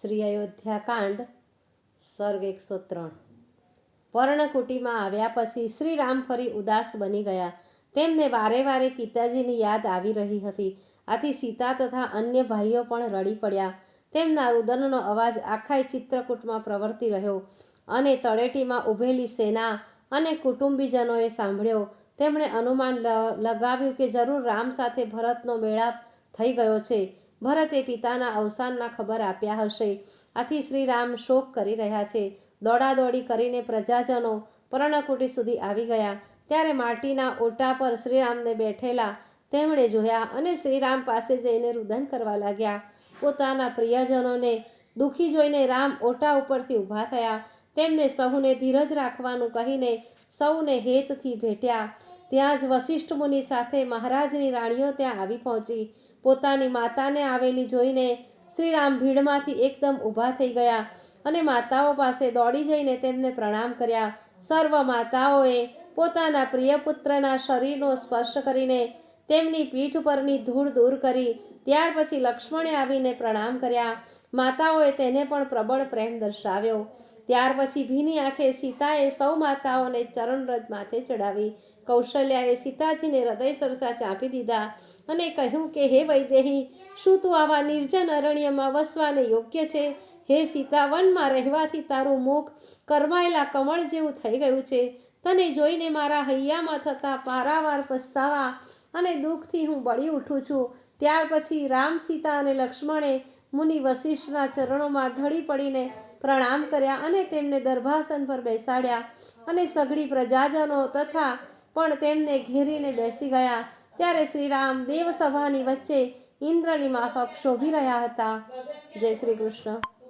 શ્રી અયોધ્યાકાંડ સર્ગ 103। પર્ણકુટીમાં આવ્યા પછી શ્રી રામ ફરી ઉદાસ બની ગયા। તેમને વારે વારે પિતાજીની યાદ આવી રહી હતી। આથી સીતા તથા અન્ય ભાઈઓ પણ રડી પડ્યા। તેમના રુદનનો અવાજ આખાય ચિત્રકૂટમાં પ્રવર્તી રહ્યો અને તળેટીમાં ઊભેલી સેના અને કુટુંબીજનોએ સાંભળ્યો। તેમણે અનુમાન લગાવ્યું કે જરૂર રામ સાથે ભરતનો મેળાપ થઈ ગયો છે। ભરતે પિતાના અવસાનના ખબર આપ્યા હશે। આથી શ્રી રામ શોક કરી રહ્યા છે। દોડાદોડી કરીને પ્રજાજનો પર્ણકુટી સુધી આવી ગયા। ત્યારે માટીના ઓટા પર શ્રીરામને બેઠેલા તેમણે જોયા અને શ્રીરામ પાસે જઈને રુદન કરવા લાગ્યા। પોતાના પ્રિયજનોને દુઃખી જોઈને રામ ઓટા ઉપરથી ઊભા થયા। તેમને સહુને ધીરજ રાખવાનું કહીને સૌને હેતથી ભેટ્યા। ત્યાં જ વસિષ્ઠ મુનિ સાથે મહારાજની રાણીઓ ત્યાં આવી પહોંચી। પોતાની માતાને આવેલી જોઈને શ્રીરામ ભીડમાંથી એકદમ ઊભા થઈ ગયા અને માતાઓ પાસે દોડી જઈને તેમને પ્રણામ કર્યા। સર્વ માતાઓએ પોતાના પ્રિય પુત્રના શરીરનો સ્પર્શ કરીને તેમની પીઠ પરની ધૂળ દૂર કરી। ત્યાર પછી લક્ષ્મણે આવીને પ્રણામ કર્યા। માતાઓએ તેને પણ પ્રબળ પ્રેમ દર્શાવ્યો। ત્યાર પછી ભીની આંખે સીતાએ સૌ માતાઓને ચરણરજ માથે ચડાવી। કૌશલ્યાએ સીતાજીને હૃદય સરસા ચાંપી દીધા અને કહ્યું કે હે વૈદેહી, શું તું આવા નિર્જન અરણ્યમાં વસવાને યોગ્ય છે? હે સીતા, વનમાં રહેવાથી તારું મુખ કરમાયેલા કમળ જેવું થઈ ગયું છે। તને જોઈને મારા હૈયામાં થતા પારાવાર પસ્તાવા અને દુઃખથી હું બળી ઉઠું છું। ત્યાર પછી રામ, સીતા અને લક્ષ્મણે મુનિ વસિષ્ઠના ચરણોમાં ઢળી પડીને પ્રણામ કર્યા અને તેમને દર્ભાસન પર બેસાડ્યા અને સઘળી પ્રજાજનો તથા પણ તેમને ઘેરીને બેસી ગયા। ત્યારે શ્રીરામ દેવસભાની વચ્ચે ઇન્દ્રની માફક શોભી રહ્યા હતા। જય શ્રી કૃષ્ણ।